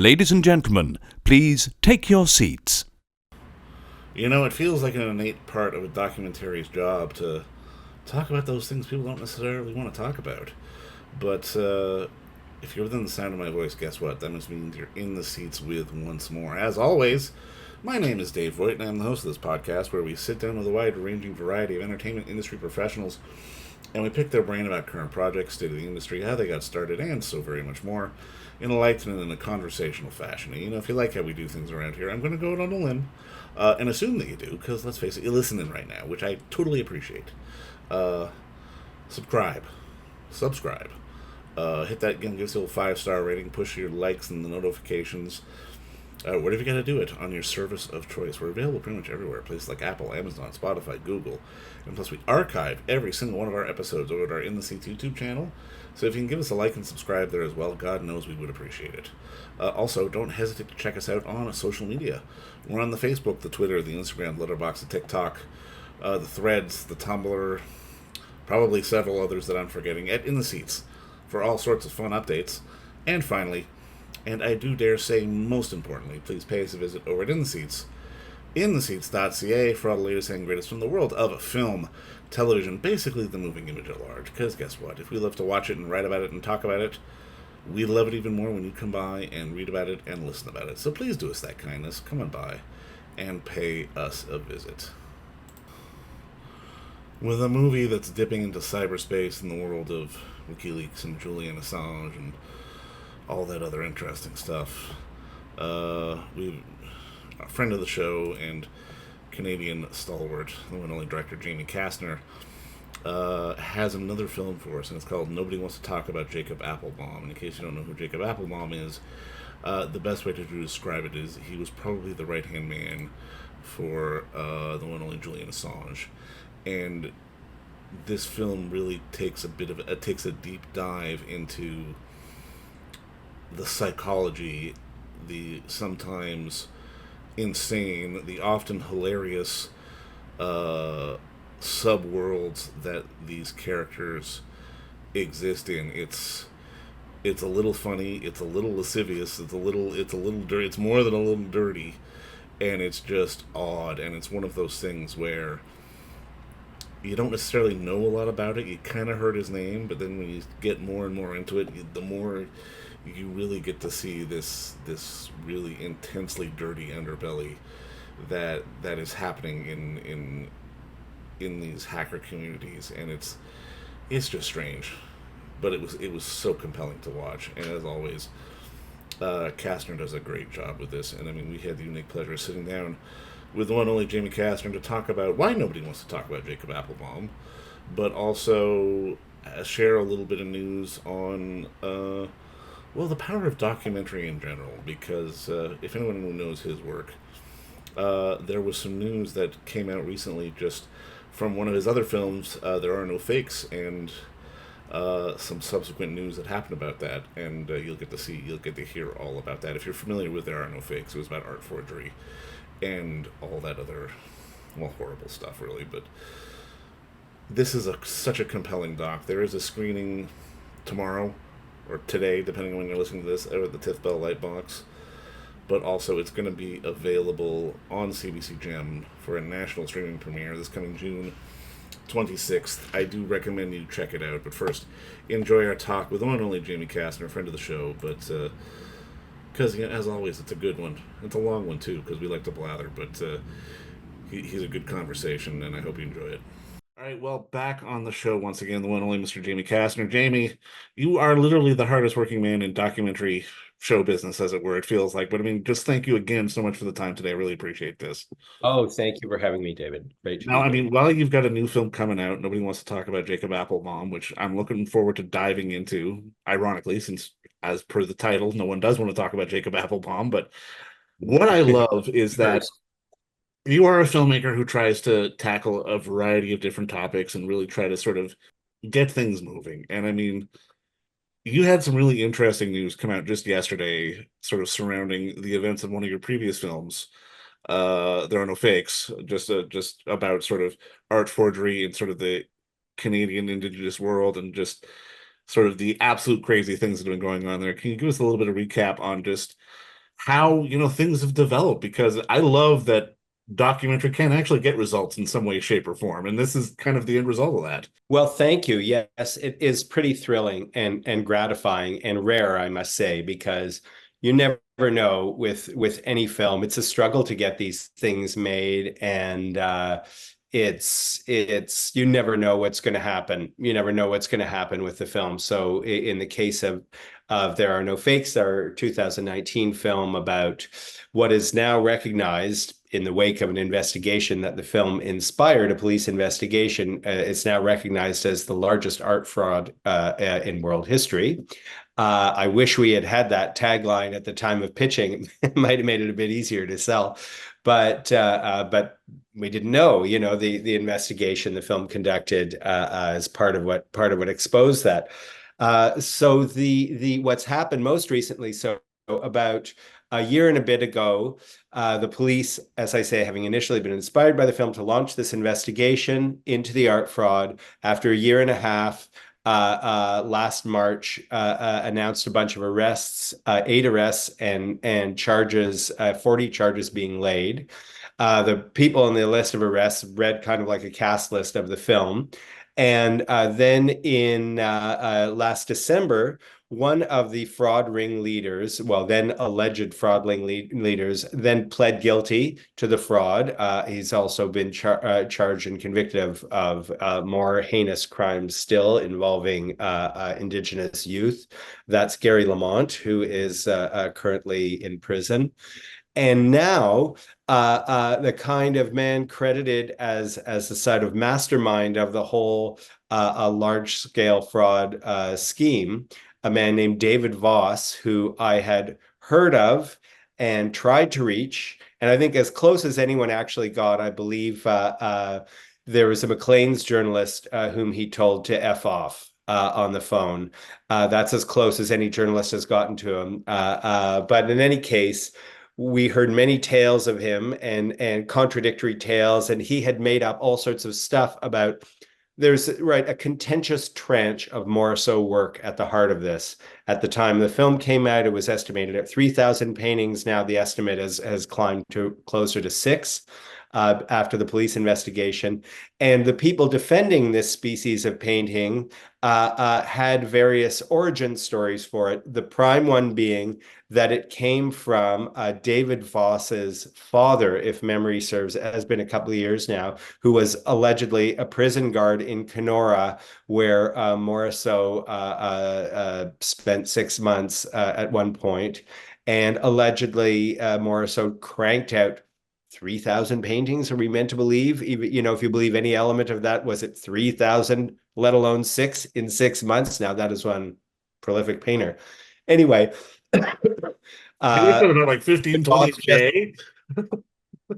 Ladies and gentlemen, please take your seats. You know, it feels like an innate part of a documentary's job to talk about those things people don't necessarily want to talk about. But if you're within the sound of my voice, guess what? That must mean you're in the seats with once more. As always, my name is Dave Voigt, and I'm the host of this podcast where we sit down with a wide-ranging variety of entertainment industry professionals and we pick their brain about current projects, state of the industry, how they got started, and so very much more in a light and in a conversational fashion. And, you know, if you like how we do things around here, I'm going to go out on a limb and assume that you do, because let's face it, you're listening right now, which I totally appreciate. Subscribe. Hit that again, give us a little 5-star rating, push your likes and the notifications. Whatever you got to do it on your service of choice. We're available pretty much everywhere. Places like Apple, Amazon, Spotify, Google. And plus we archive every single one of our episodes over at our In the Seats YouTube channel. So if you can give us a like and subscribe there as well, God knows we would appreciate it. Also, don't hesitate to check us out on social media. We're on the Facebook, the Twitter, the Instagram, the Letterboxd, the TikTok, the Threads, the Tumblr, probably several others that I'm forgetting, at In the Seats for all sorts of fun updates. And finally, and I do dare say most importantly, please pay us a visit over at In the Seats, intheseats.ca, for all the latest and greatest from the world of film, television, basically the moving image at large. Because guess what? If we love to watch it and write about it and talk about it, we love it even more when you come by and read about it and listen about it. So please do us that kindness. Come on by and pay us a visit. With a movie that's dipping into cyberspace in the world of WikiLeaks and Julian Assange and all that other interesting stuff, we a friend of the show and Canadian stalwart, the one and only director Jamie Kastner, has another film for us, and it's called Nobody Wants to Talk About Jacob Appelbaum. And in case you don't know who Jacob Appelbaum is, the best way to describe it is he was probably the right-hand man for the one and only Julian Assange. And this film really takes takes a deep dive into the psychology, the sometimes insane, the often hilarious subworlds that these characters exist in. It's a little funny, it's a little lascivious, it's a little dirty, it's more than a little dirty, and it's just odd. And it's one of those things where you don't necessarily know a lot about it. You kind of heard his name, but then when you get more and more into it, the more you really get to see this really intensely dirty underbelly that is happening in these hacker communities. And it's just strange, but it was so compelling to watch. And as always, Kastner does a great job with this. And I mean, we had the unique pleasure of sitting down with the one and only Jamie Kastner to talk about why nobody wants to talk about Jacob Appelbaum, but also share a little bit of news on the power of documentary in general. Because if anyone knows his work, there was some news that came out recently just from one of his other films, There Are No Fakes, and some subsequent news that happened about that. And you'll get to hear all about that. If you're familiar with There Are No Fakes, it was about art forgery and all that other, horrible stuff, really. But this is such a compelling doc. There is a screening tomorrow, or today, depending on when you're listening to this, at the TIFF Bell Lightbox. But also, it's going to be available on CBC Gem for a national streaming premiere this coming June 26th. I do recommend you check it out. But first, enjoy our talk with the one and only Jamie Kastner, friend of the show. But because, as always, it's a good one. It's a long one, too, because we like to blather. But he's a good conversation, and I hope you enjoy it. All right, well, back on the show once again, the one and only Mr. Jamie Kastner. Jamie, you are literally the hardest working man in documentary show business, as it were, it feels like. But I mean, just thank you again so much for the time today. I really appreciate this. Oh, thank you for having me, David. Great to be Now, I here. mean, while you've got a new film coming out, nobody wants to talk about Jacob Appelbaum, which I'm looking forward to diving into, ironically, since as per the title, no one does want to talk about Jacob Appelbaum. But what I love is that you are a filmmaker who tries to tackle a variety of different topics and really try to sort of get things moving. And I mean, you had some really interesting news come out just yesterday, sort of surrounding the events of one of your previous films. There Are No Fakes, just about sort of art forgery and sort of the Canadian Indigenous world, and just sort of the absolute crazy things that have been going on there. Can you give us a little bit of recap on just how, things have developed, because I love that documentary can actually get results in some way, shape, or form. And this is kind of the end result of that. Well, thank you. Yes, it is pretty thrilling and gratifying and rare, I must say, because you never know with any film. It's a struggle to get these things made, and it's you never know what's going to happen. You never know what's going to happen with the film. So in the case of There Are No Fakes, our 2019 film about what is now recognized in the wake of an investigation that the film inspired, a police investigation. It's now recognized as the largest art fraud in world history. I wish we had had that tagline at the time of pitching. It might have made it a bit easier to sell, but we didn't know. The investigation the film conducted as part of what exposed that. So the what's happened most recently. So about a year and a bit ago, the police, as I say, having initially been inspired by the film to launch this investigation into the art fraud, after a year and a half, last March, announced a bunch of arrests, 8 arrests and charges, 40 charges being laid. The people on the list of arrests read kind of like a cast list of the film. And then in last December, one of the fraud ring leaders, well, then alleged fraud ring leaders, then pled guilty to the fraud. He's also been charged and convicted of more heinous crimes still involving Indigenous youth. That's Gary Lamont, who is currently in prison. And now the kind of man credited as the sort of mastermind of the whole large-scale fraud scheme, a man named David Voss, who I had heard of and tried to reach. And I think as close as anyone actually got, I believe there was a Maclean's journalist whom he told to F off on the phone. That's as close as any journalist has gotten to him. But in any case, we heard many tales of him and contradictory tales, and he had made up all sorts of stuff about there's a contentious tranche of Morisot work at the heart of this. At the time the film came out, it was estimated at 3,000 paintings. Now the estimate has climbed to closer to 6 after the police investigation. And the people defending this species of painting had various origin stories for it. The prime one being that it came from David Voss's father, if memory serves. It has been a couple of years now, who was allegedly a prison guard in Kenora, where Morisot spent 6 months at one point. And allegedly, Morisot cranked out 3,000 paintings. Are we meant to believe? Even, if you believe any element of that, was it 3,000, let alone 6 in 6 months? Now that is one prolific painter. Anyway, like 15, 20 a day.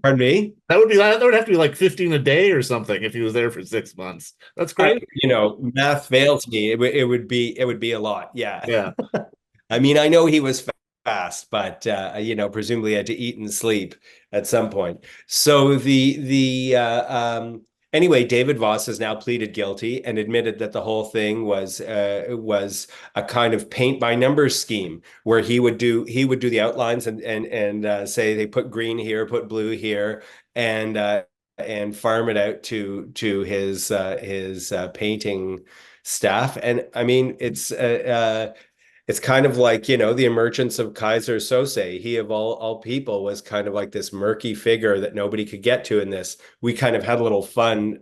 Pardon me? That would have to be like 15 a day or something if he was there for 6 months. That's great. Math fails me. It would be a lot. Yeah. Yeah. I mean, I know he was fast, but presumably had to eat and sleep at some point. So anyway, David Voss has now pleaded guilty and admitted that the whole thing was a kind of paint by numbers scheme where he would do the outlines and say they put green here, put blue here, and farm it out to his painting staff. And I mean, it's kind of like, the emergence of Kaiser Sose. He, of all people, was kind of like this murky figure that nobody could get to in this. We kind of had a little fun,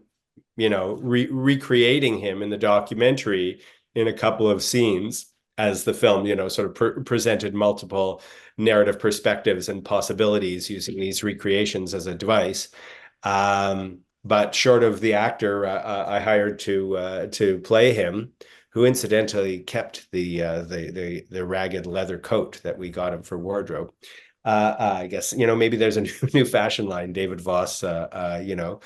recreating him in the documentary in a couple of scenes as the film, sort of presented multiple narrative perspectives and possibilities using these recreations as a device. But short of the actor I hired to play him, who incidentally kept the ragged leather coat that we got him for wardrobe. I guess, maybe there's a new fashion line, David Voss, fraudmaster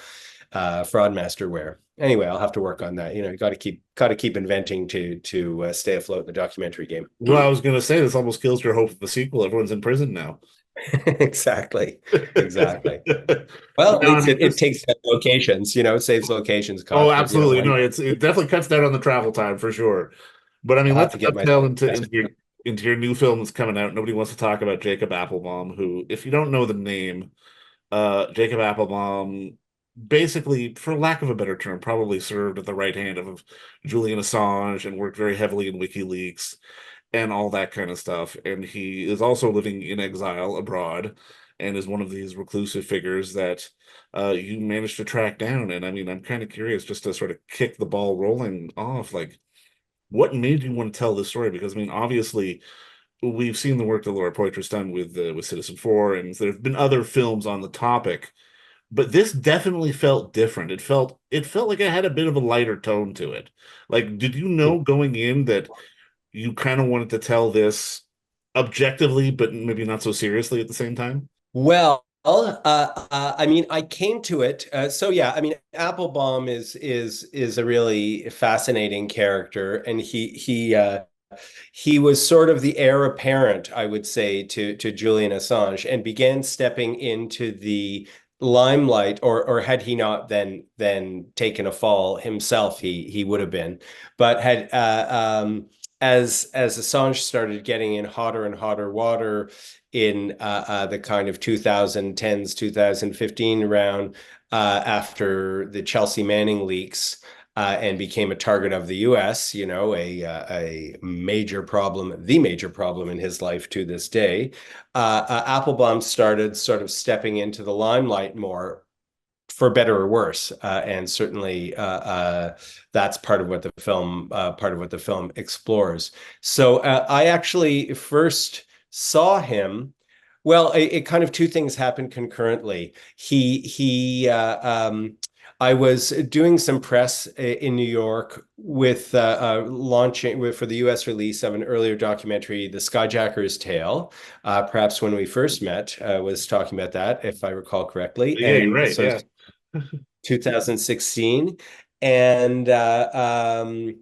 wear. Anyway, I'll have to work on that. You got to keep inventing to stay afloat in the documentary game. Well, I was going to say, this almost kills your hope of the sequel. Everyone's in prison now. Exactly. Well, it takes locations, saves locations cost. Oh, absolutely. No, it definitely cuts down on the travel time for sure. But I mean, let's dovetail into into your new film that's coming out. Nobody wants to talk about Jacob Appelbaum, who, if you don't know the name, Jacob Applebaum, basically, for lack of a better term, probably served at the right hand of Julian Assange and worked very heavily in WikiLeaks and all that kind of stuff. And he is also living in exile abroad and is one of these reclusive figures that you managed to track down. And I mean, I'm kind of curious just to sort of kick the ball rolling off, like, what made you want to tell this story? Because I mean, obviously, we've seen the work that Laura Poitras's done with Citizen Four, and there have been other films on the topic, but this definitely felt different. It felt like it had a bit of a lighter tone to it. Like, did you know going in that you kind of wanted to tell this objectively, but maybe not so seriously at the same time? Well, I mean, I came to it. So yeah, I mean, Applebaum is a really fascinating character, and he was sort of the heir apparent, I would say, to Julian Assange, and began stepping into the limelight, or had he not then taken a fall himself, he would have been, but had as Assange started getting in hotter and hotter water in the kind of 2010s, 2015 round, after the Chelsea Manning leaks, and became a target of the U.S., a major problem, the major problem in his life to this day. Applebaum started sort of stepping into the limelight more, for better or worse, and certainly that's part of what the film explores. So I actually first saw him. Well, it kind of two things happened concurrently. I was doing some press in New York with launching for the U.S. release of an earlier documentary, The Skyjacker's Tale. Perhaps when we first met, was talking about that, if I recall correctly. Yeah, you're And right. so Yeah. 2016, and and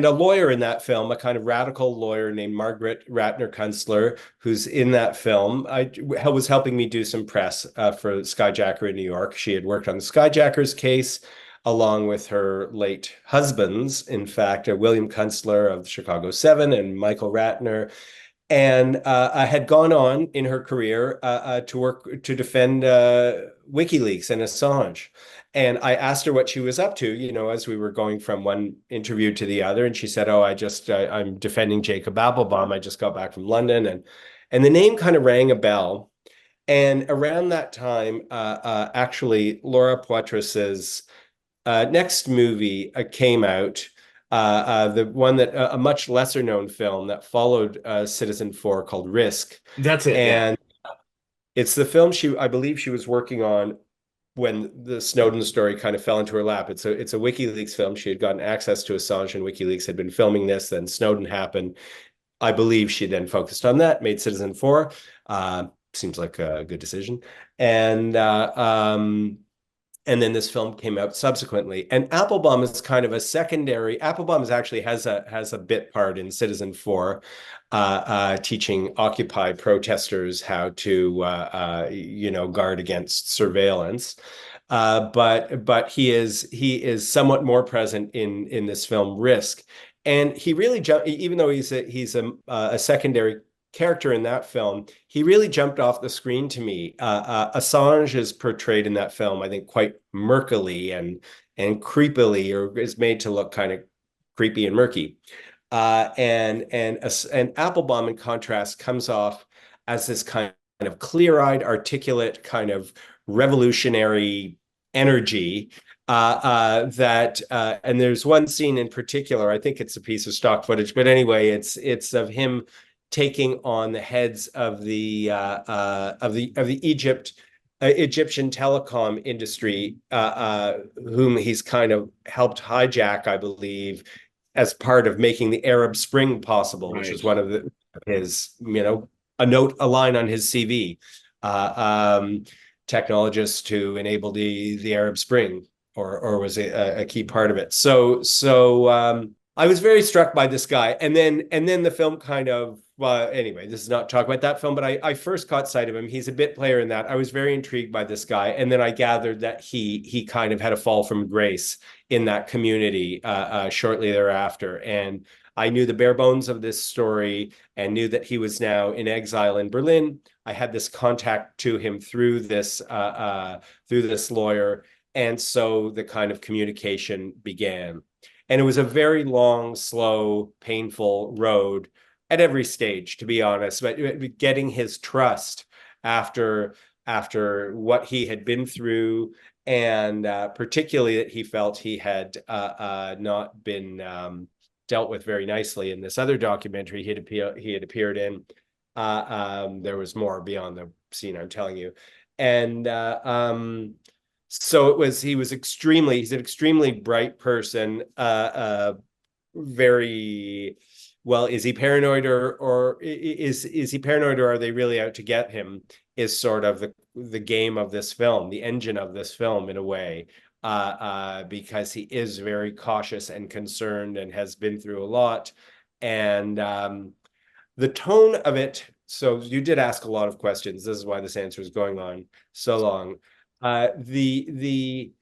a lawyer in that film, a kind of radical lawyer named Margaret Ratner Kunstler, who's in that film, was helping me do some press for Skyjacker in New York. She had worked on the Skyjackers case along with her late husbands, in fact, William Kunstler of Chicago 7 and Michael Ratner, and I had gone on in her career to work to defend WikiLeaks and Assange. And I asked her what she was up to, as we were going from one interview to the other. And she said, "Oh, I'm defending Jacob Appelbaum. I just got back from London." And the name kind of rang a bell. And around that time, actually, Laura Poitras's next movie came out, the one that a much lesser known film that followed Citizen Four, called Risk. That's it. Yeah. And it's the film I believe she was working on when the Snowden story kind of fell into her lap. It's a WikiLeaks film. She had gotten access to Assange, and WikiLeaks had been filming this. Then Snowden happened. I believe she then focused on that, made Citizen Four. Seems like a good decision. And then this film came out subsequently. And Applebaum is kind of a secondary. Applebaum actually has a bit part in Citizen Four, teaching Occupy protesters how to guard against surveillance. But he is somewhat more present in this film Risk, and he really jumped. Even though he's a secondary character in that film, he really jumped off the screen to me. Assange is portrayed in that film, I think, quite murkily and creepily, or is made to look kind of creepy and murky. And Applebaum, in contrast, comes off as this kind of clear-eyed, articulate, kind of revolutionary energy. And there's one scene in particular, I think it's a piece of stock footage, but anyway, it's of him taking on the heads of the Egyptian telecom industry, whom he's kind of helped hijack, I believe, as part of making the Arab Spring possible, which is one of his, a line on his CV, technologists to enable the Arab Spring, or was a key part of it. So I was very struck by this guy, and then the film kind of. Well, anyway, this is not talk about that film, but I first caught sight of him. He's a bit player in that. I was very intrigued by this guy, and then I gathered that he kind of had a fall from grace in that community shortly thereafter. And I knew the bare bones of this story and knew that he was now in exile in Berlin. I had this contact to him through this lawyer, and so the kind of communication began. And it was a very long, slow, painful road at every stage, to be honest. But getting his trust after what he had been through, and particularly that he felt he had not been dealt with very nicely in this other documentary he had appeared in. There was more beyond the scene I'm telling you, and so he's an extremely bright person, very well. Is he paranoid, or is he paranoid, or are they really out to get him? Is sort of the game of this film, the engine of this film in a way, because he is very cautious and concerned and has been through a lot. And the tone of it, so you did ask a lot of questions. This is why this answer is going on so long. The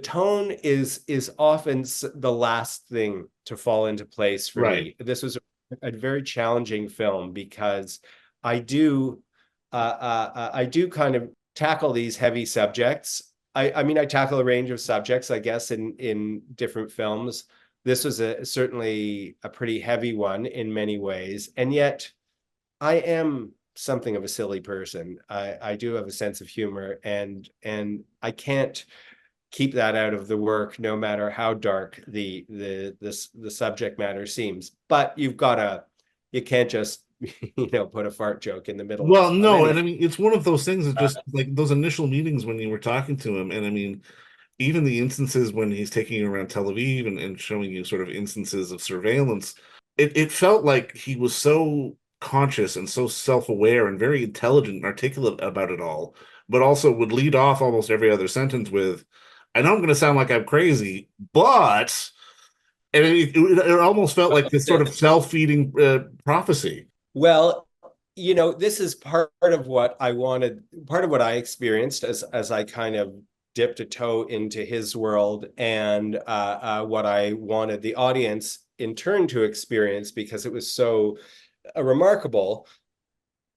tone is often the last thing to fall into place for me. This was a very challenging film because I do kind of tackle these heavy subjects. I mean, I tackle a range of subjects, I guess, in different films. This was certainly a pretty heavy one in many ways, and yet I am something of a silly person. I do have a sense of humor, and I can't keep that out of the work, no matter how dark the subject matter seems. But you can't just put a fart joke in the middle. Well, no, and I mean, it's one of those things that just like those initial meetings when you were talking to him, and I mean, even the instances when he's taking you around Tel Aviv and showing you sort of instances of surveillance, it felt like he was so conscious and so self-aware and very intelligent and articulate about it all, but also would lead off almost every other sentence with, I know I'm going to sound like I'm crazy, but, and it almost felt like this sort of self-feeding prophecy. Well, this is part of what I wanted, part of what I experienced as I kind of dipped a toe into his world, and what I wanted the audience in turn to experience, because it was so remarkable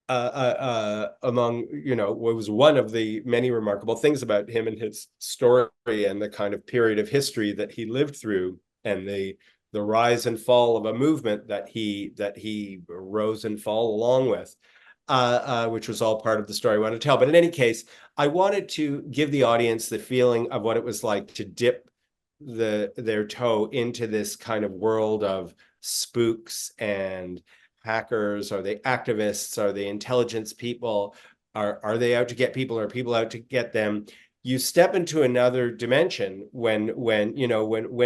among, what was one of the many remarkable things about him and his story and the kind of period of history that he lived through, and the rise and fall of a movement that he rose and fall along with, which was all part of the story I wanted to tell. But in any case, I wanted to give the audience the feeling of what it was like to dip their toe into this kind of world of spooks and hackers. Are they activists? Are they intelligence people? Are they out to get people? Are people out to get them? You step into another dimension when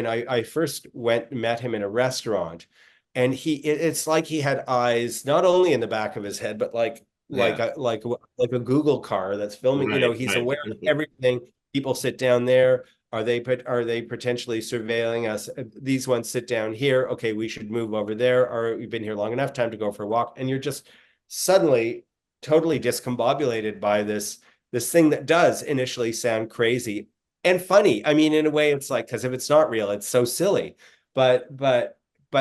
I first met him in a restaurant, and it's like he had eyes not only in the back of his head, but like a Google car that's filming. He's aware of everything. People sit down there. Are they potentially surveilling us? These ones sit down here. Okay, we should move over there. Or we've been here long enough, time to go for a walk. And you're just suddenly totally discombobulated by this thing that does initially sound crazy and funny. I mean, in a way, it's like, because if it's not real, it's so silly. But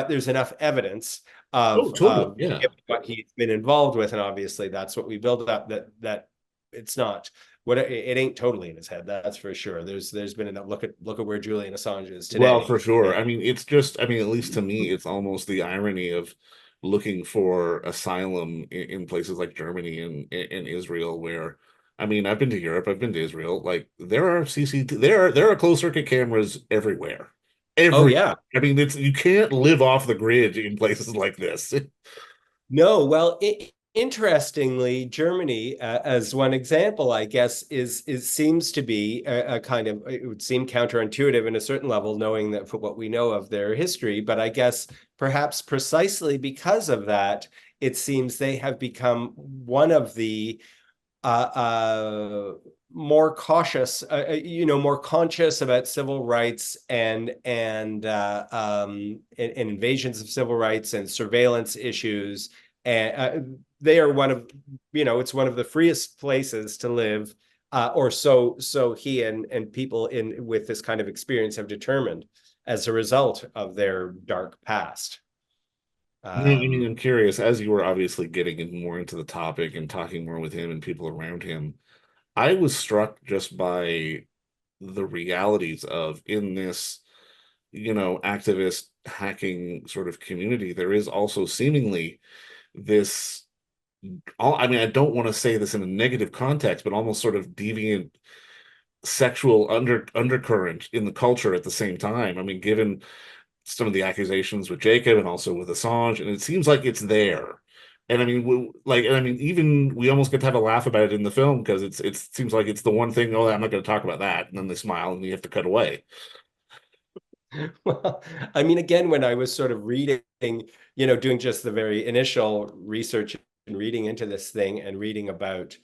there's enough evidence of what he's been involved with, and obviously that's what we build up, that it's not. It ain't totally in his head, that's for sure. There's been enough. Look at where Julian Assange is today. Well, for sure. I mean, it's just, I mean, at least to me, it's almost the irony of looking for asylum in places like Germany and Israel, where, I mean, I've been to Europe, I've been to Israel. Like, there are there are closed circuit cameras everywhere. Oh yeah. I mean, you can't live off the grid in places like this. No, well, interestingly, Germany, as one example, I guess, seems to be a kind of, it would seem counterintuitive in a certain level, knowing that for what we know of their history. But I guess perhaps precisely because of that, it seems they have become one of the more cautious, more conscious about civil rights and invasions of civil rights and surveillance issues. And they are one of, it's one of the freest places to live, or so he and people with this kind of experience have determined as a result of their dark past. No, I mean, I'm curious, as you were obviously getting more into the topic and talking more with him and people around him, I was struck just by the realities of in this, activist hacking sort of community, there is also seemingly this, I mean, I don't want to say this in a negative context, but almost sort of deviant sexual undercurrent in the culture at the same time. I mean, given some of the accusations with Jacob and also with Assange, and it seems like it's there. And I mean, and I mean, even we almost get to have a laugh about it in the film because it seems like it's the one thing. Oh, I'm not going to talk about that, and then they smile and you have to cut away. Well, I mean, again, when I was sort of reading, doing just the very initial research and reading into this thing and reading about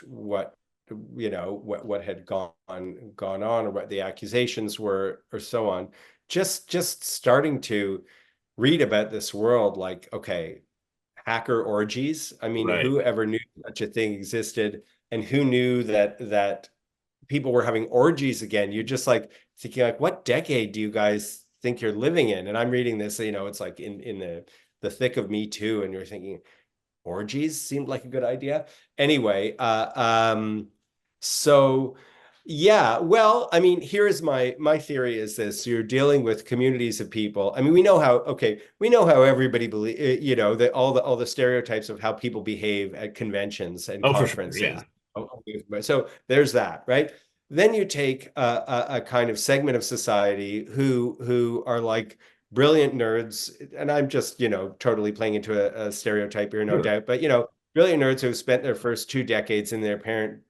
what what had gone on or what the accusations were or so on, just starting to read about this world, like, okay, hacker orgies. I mean, Right. who ever knew such a thing existed, and who knew that people were having orgies again? You're just like thinking, like, what decade do you guys think you're living in? And I'm reading this, it's like in the thick of Me Too, and you're thinking orgies seemed like a good idea. Anyway, so yeah, well, I mean, here's my theory is this: you're dealing with communities of people. I mean, we know how everybody believe, that all the stereotypes of how people behave at conventions and Oh, for sure. conferences. Yeah. So there's that, right? Then you take a kind of segment of society who are like brilliant nerds, and I'm just, totally playing into a stereotype here, no Sure. doubt, but brilliant nerds who have spent their first 2 decades in their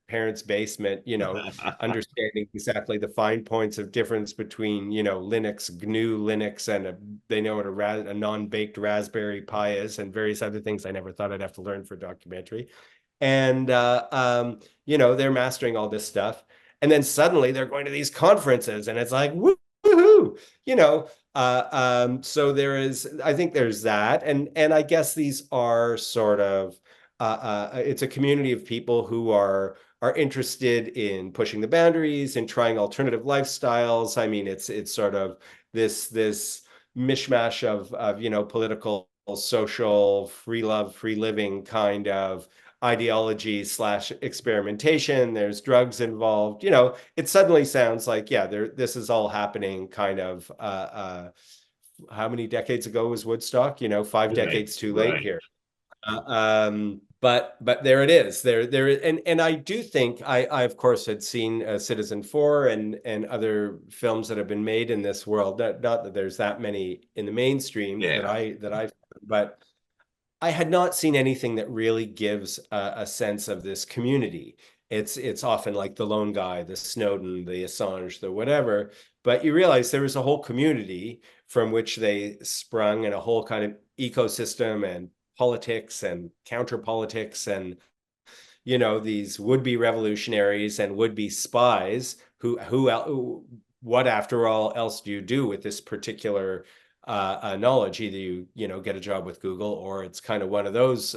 parents' basement, understanding exactly the fine points of difference between, Linux, GNU Linux, and they know what a non-baked Raspberry Pi is, and various other things I never thought I'd have to learn for a documentary. And they're mastering all this stuff, and then suddenly they're going to these conferences, and it's like woohoo, so I think there's that, and I guess these are sort of it's a community of people who are interested in pushing the boundaries and trying alternative lifestyles. I mean, it's sort of this mishmash of political, social, free love, free living kind of ideology slash experimentation. There's drugs involved. It suddenly sounds like, yeah, this is all happening kind of how many decades ago was Woodstock? 5 decades too late Right. here. But there it is. And I do think I of course had seen Citizen 4 and other films that have been made in this world. Not that there's that many in the mainstream Yeah. but I had not seen anything that really gives a sense of this community. It's often like the lone guy, the Snowden, the Assange, the whatever, but you realize there was a whole community from which they sprung, and a whole kind of ecosystem and politics and counter politics, and these would-be revolutionaries and would-be spies who what after all else do you do with this particular knowledge? Either you get a job with Google, or it's kind of one of those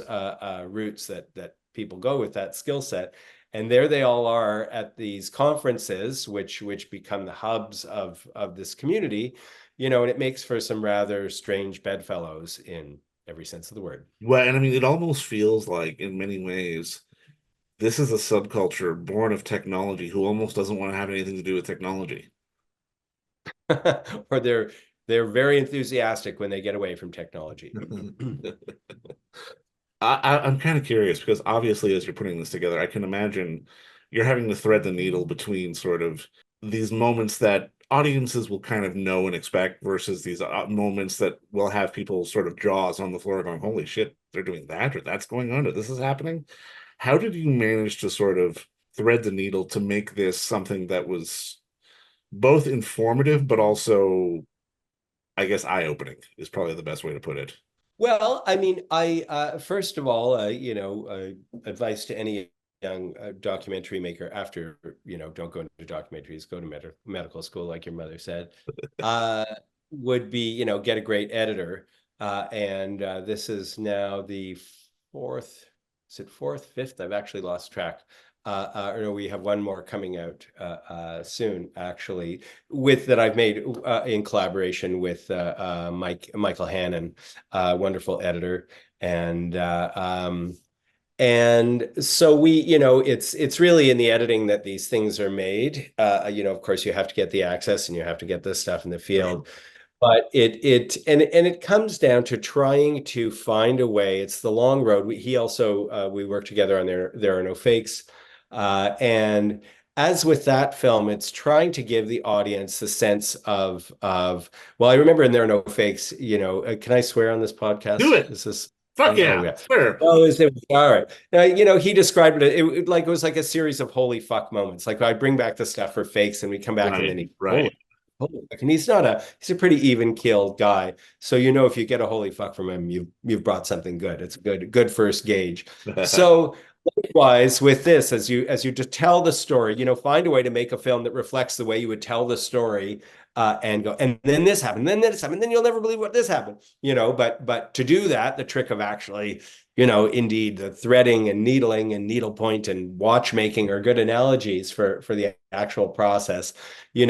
routes that people go with that skill set. And there they all are at these conferences, which become the hubs of this community, and it makes for some rather strange bedfellows in every sense of the word. Well, and I mean, it almost feels like in many ways, this is a subculture born of technology who almost doesn't want to have anything to do with technology. Or they're very enthusiastic when they get away from technology. I'm kind of curious because obviously, as you're putting this together, I can imagine you're having to thread the needle between sort of these moments that audiences will kind of know and expect versus these moments that will have people sort of jaws on the floor going, "Holy shit, they're doing that, or that's going on, or this is happening." How did you manage to sort of thread the needle to make this something that was both informative but also, I guess, eye-opening is probably the best way to put it. Well, I mean, I first of all, advice to any young documentary maker after, don't go into documentaries, go to medical school, like your mother said, uh, would be, get a great editor. And this is now the fourth is it fourth, fifth? I've actually lost track. Or no, we have one more coming out soon, actually, with that I've made in collaboration with Michael Hannon, wonderful editor, and so we, it's really in the editing that these things are made. Of course, you have to get the access and you have to get this stuff in the field. But it comes down to trying to find a way. It's the long road. We work together on There Are No Fakes. And as with that film, it's trying to give the audience the sense well, I remember in There Are No Fakes, can I swear on this podcast? Do it. Is this Fuck yeah. Oh, yeah. Sure. Oh, all right. Now, he described it was like a series of holy fuck moments. Like I bring back the stuff for fakes and we come back and then right. Holy fuck. And he's a pretty even-keeled guy. So if you get a holy fuck from him, you've brought something good. It's a good first gauge. So likewise with this, as you just tell the story, find a way to make a film that reflects the way you would tell the story, and go, and then this happened, then this happened, then you'll never believe what this happened, but to do that, the trick of actually, indeed the threading and needling and needlepoint and watchmaking are good analogies for the actual process. Turning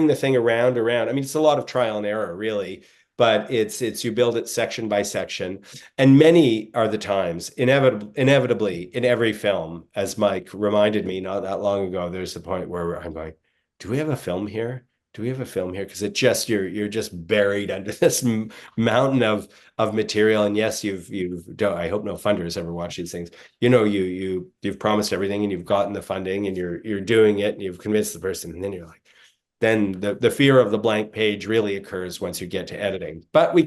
the thing around. I mean, it's a lot of trial and error, really, but it's you build it section by section. And many are the times, inevitably in every film, as Mike reminded me not that long ago, there's the point where I'm going, do we have a film here? Because you're just buried under this mountain of material. And yes, I hope no funders ever watch these things. You've promised everything and you've gotten the funding and you're doing it and you've convinced the person, and then you're like, then the fear of the blank page really occurs once you get to editing. But we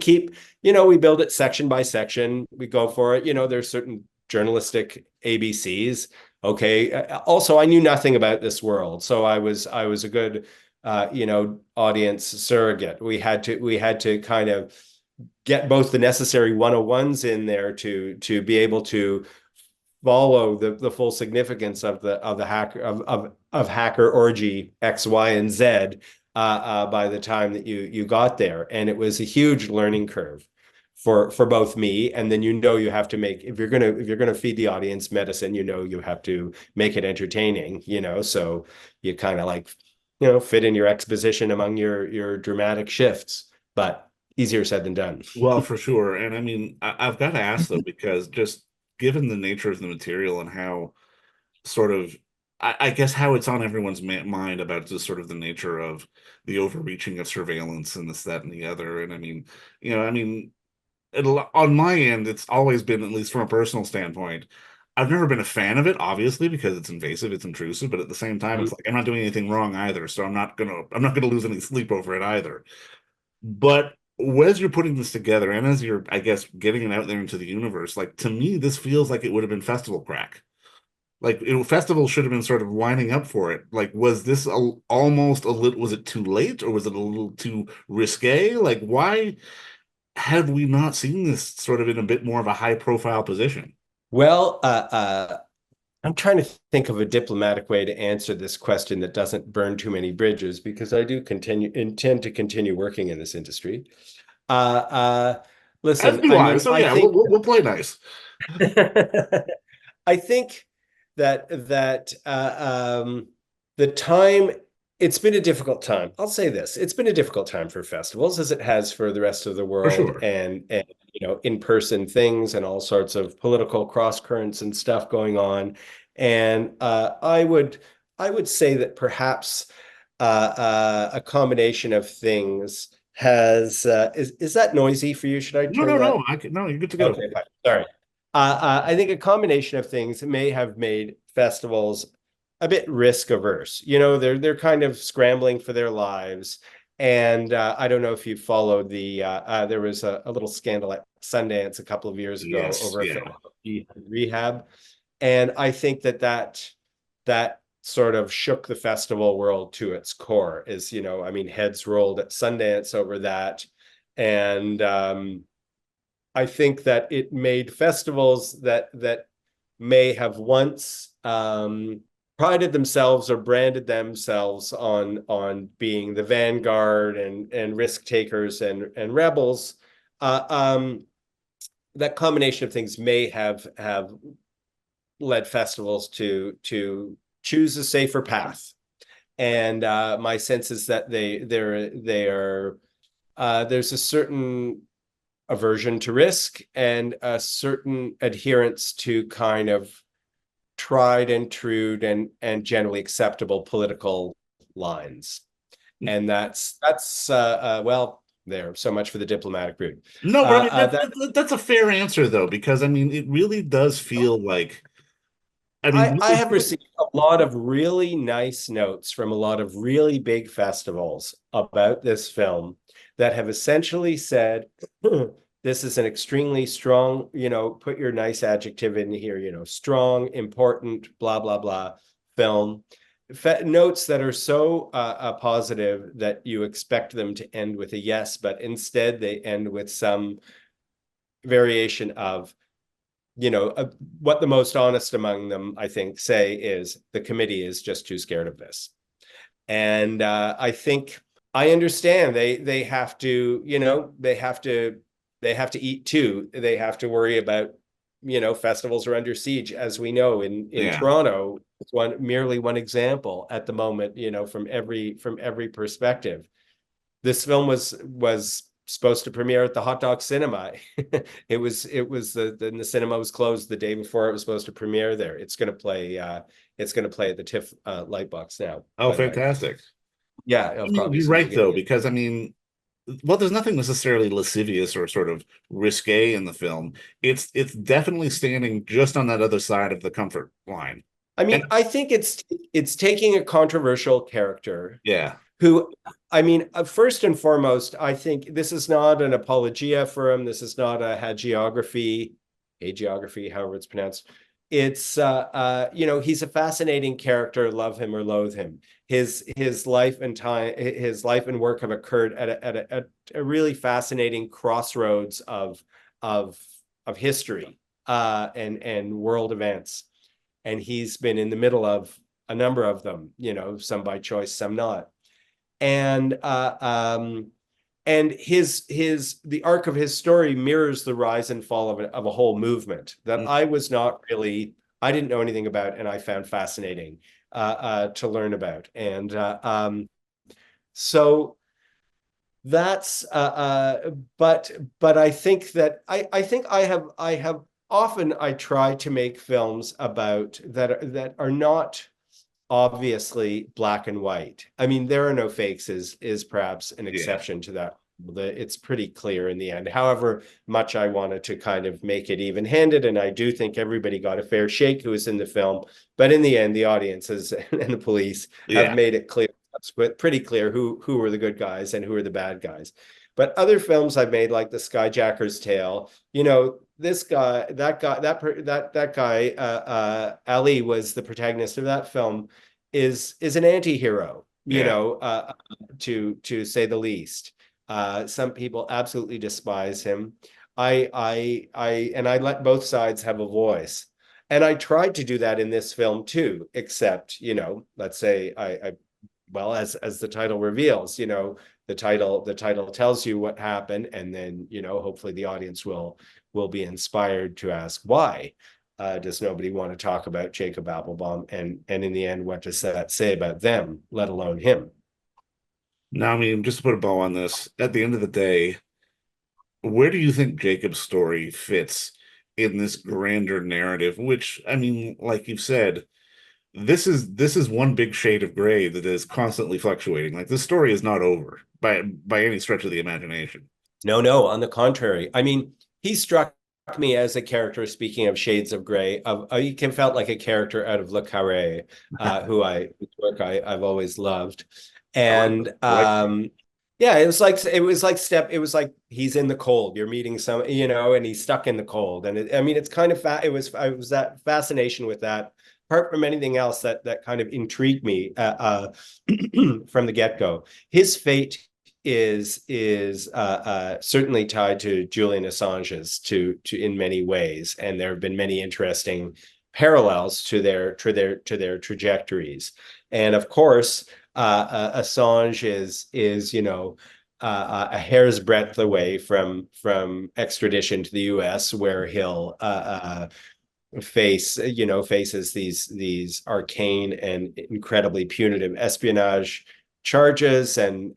we build it section by section. We go for it. There's certain journalistic ABCs. Okay. Also, I knew nothing about this world, so I was a good, audience surrogate. We had to kind of get both the necessary 101s in there to be able to follow the full significance of the hacker of hacker orgy X, Y, and Z by the time that you got there. And it was a huge learning curve for both me, and then you have to make, if you're gonna feed the audience medicine, you have to make it entertaining, so you kind of like fit in your exposition among your dramatic shifts, but easier said than done. Well, for sure. And I mean, I've got to ask though, because just given the nature of the material and how sort of, I guess how it's on everyone's mind about just sort of the nature of the overreaching of surveillance and this, that, and the other. And I mean, on my end, it's always been, at least from a personal standpoint, I've never been a fan of it, obviously, because it's invasive, it's intrusive, but at the same time, it's like I'm not doing anything wrong either, so I'm not gonna lose any sleep over it either. But as you're putting this together, and as you're, I guess, getting it out there into the universe, like to me, this feels like it would have been festival crack. Like festival should have been sort of lining up for it. Like, was this almost a little? Was it too late, or was it a little too risque? Like, why have we not seen this sort of in a bit more of a high profile position? Well, I'm trying to think of a diplomatic way to answer this question that doesn't burn too many bridges, because I do intend to continue working in this industry. Listen, As do I. So yeah, we'll play nice. I think that the time, it's been a difficult time. I'll say this: it's been a difficult time for festivals, as it has for the rest of the world, sure. and in-person things and all sorts of political cross currents and stuff going on. And I would say that perhaps a combination of things has is that noisy for you? Should I turn that? No. No, you're good to go. Okay, fine. Sorry. I think a combination of things may have made festivals a bit risk averse. They're kind of scrambling for their lives. And I don't know if you followed there was a little scandal at Sundance a couple of years ago over a film Rehab. And I think that sort of shook the festival world to its core. Heads rolled at Sundance over that. And I think that it made festivals that may have once prided themselves or branded themselves on being the vanguard and risk takers and rebels, that combination of things may have led festivals to choose a safer path. And my sense is that there's a certain aversion to risk and a certain adherence to kind of tried and true and generally acceptable political lines. And that's well, there. So much for the diplomatic route. No, but I mean that's a fair answer though, because I mean it really does feel like, I mean, I have received a lot of really nice notes from a lot of really big festivals about this film that have essentially said, this is an extremely strong, put your nice adjective in here, strong, important, blah, blah, blah film. Notes that are so positive that you expect them to end with a yes, but instead they end with some variation of, what the most honest among them, I think, say is the committee is just too scared of this. And I think I understand they have to, they have to eat too. They have to worry about, festivals are under siege, as we know in Toronto. It's merely one example at the moment, from every perspective. This film was supposed to premiere at the Hot Dog Cinema. The cinema was closed the day before it was supposed to premiere there. It's going to play at the TIFF Lightbox now. Oh, fantastic. Yeah, I mean, you're right though, because I mean, well, there's nothing necessarily lascivious or sort of risque in the film. It's definitely standing just on that other side of the comfort line. I mean, I think it's taking a controversial character. Yeah. Who, I mean, first and foremost, I think this is not an apologia for him. This is not a hagiography, however it's pronounced. It's he's a fascinating character, love him or loathe him. His life and work have occurred at a really fascinating crossroads of history and world events. And he's been in the middle of a number of them, some by choice, some not. And the arc of his story mirrors the rise and fall of a whole movement that I didn't know anything about, and I found fascinating to learn about. And so that's but I think that I have often try to make films about that are not obviously black and white. I mean, There Are No Fakes is perhaps an exception to that. It's pretty clear in the end, however much I wanted to kind of make it even-handed, and I do think everybody got a fair shake who was in the film, but in the end the audiences and the police have made it clear, pretty clear who were the good guys and who were the bad guys. But other films I've made, like The Skyjacker's Tale, this guy, that guy, Ali was the protagonist of that film, is an anti-hero, to say the least. Some people absolutely despise him. I let both sides have a voice. And I tried to do that in this film too, except, let's say as the title reveals, the title tells you what happened, and then, hopefully the audience will be inspired to ask, why does nobody want to talk about Jacob Appelbaum? And in the end, what does that say about them, let alone him? Now, I mean, just to put a bow on this, at the end of the day, where do you think Jacob's story fits in this grander narrative? Which, I mean, like you've said, this is one big shade of gray that is constantly fluctuating. Like, this story is not over by any stretch of the imagination. No, on the contrary. I mean, he struck me as a character, speaking of shades of gray, he felt like a character out of Le Carré, whose work I've always loved. And it was like he's in the cold. You're meeting some, and he's stuck in the cold. And it's kind of it was that fascination with that, apart from anything else that kind of intrigued me from the get-go. His fate is certainly tied to Julian Assange's to in many ways, and there have been many interesting parallels to their trajectories. And of course, Assange is a hair's breadth away from extradition to the U.S., where he'll faces these arcane and incredibly punitive espionage charges and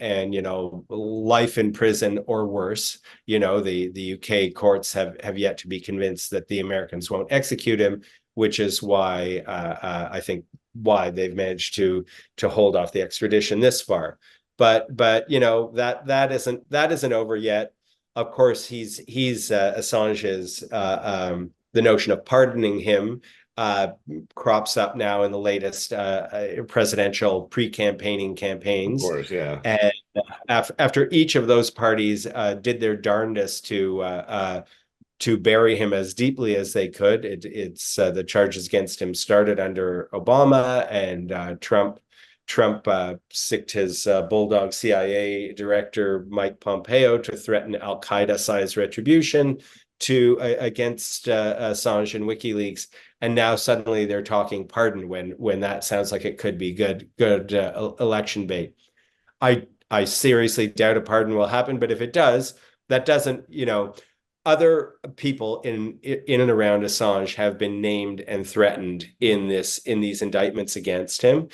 life in prison or worse. The UK courts have yet to be convinced that the Americans won't execute him, which is why I think why they've managed to hold off the extradition this far. But that isn't over yet. Of course, he's Assange's the notion of pardoning him crops up now in the latest presidential pre-campaigning campaigns. Of course, yeah. And after each of those parties did their darndest to bury him as deeply as they could, it's the charges against him started under Obama, and Trump sicked his bulldog CIA director Mike Pompeo to threaten al-Qaeda-sized retribution against Assange and WikiLeaks, and now suddenly they're talking pardon when that sounds like it could be good election bait. I seriously doubt a pardon will happen, but if it does, that doesn't, other people in and around Assange have been named and threatened in these indictments against him,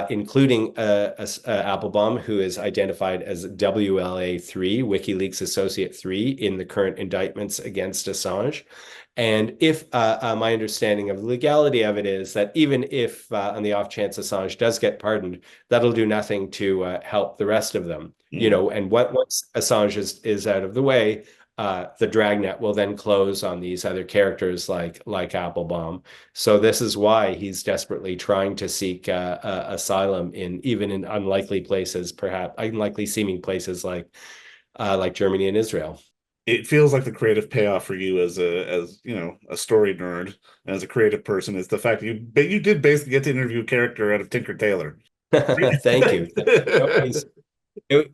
including Applebaum, who is identified as WLA3, WikiLeaks Associate 3, in the current indictments against Assange. And if my understanding of the legality of it is that even if on the off chance Assange does get pardoned, that'll do nothing to help the rest of them. And once Assange is out of the way, the dragnet will then close on these other characters like Applebaum. So this is why he's desperately trying to seek asylum even in unlikely places, perhaps unlikely seeming places like Germany and Israel. It feels like the creative payoff for you as a story nerd, as a creative person, is the fact that you did basically get to interview a character out of Tinker Tailor. Thank you.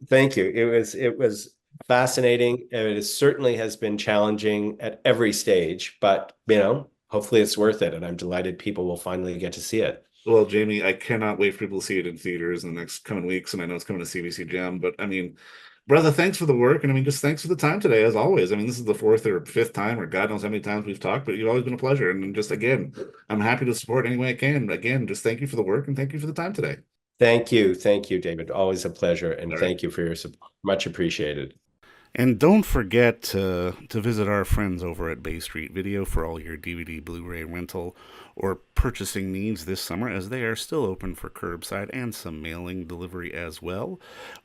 Thank you. It was fascinating. It certainly has been challenging at every stage, but hopefully it's worth it, and I'm delighted people will finally get to see it. Well, Jamie, I cannot wait for people to see it in theaters in the next coming weeks, and I know it's coming to CBC Gem, but I mean, brother, thanks for the work, and I mean, just thanks for the time today, as always. I mean, this is the fourth or fifth time, or God knows how many times we've talked, but you've always been a pleasure, and just again, I'm happy to support any way I can. Again, just thank you for the work, and thank you for the time today. Thank you, David. Always a pleasure, and thank you for your support. Much appreciated. And don't forget to visit our friends over at Bay Street Video for all your DVD, Blu-ray rental, or purchasing needs this summer, as they are still open for curbside and some mailing delivery as well.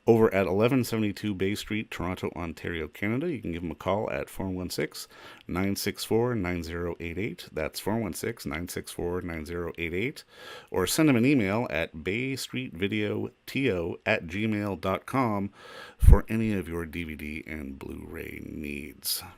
Over at 1172 Bay Street, Toronto, Ontario, Canada, you can give them a call at 416-964-9088. That's 416-964-9088. Or send them an email at baystreetvideoto@gmail.com for any of your DVD and Blu-ray needs.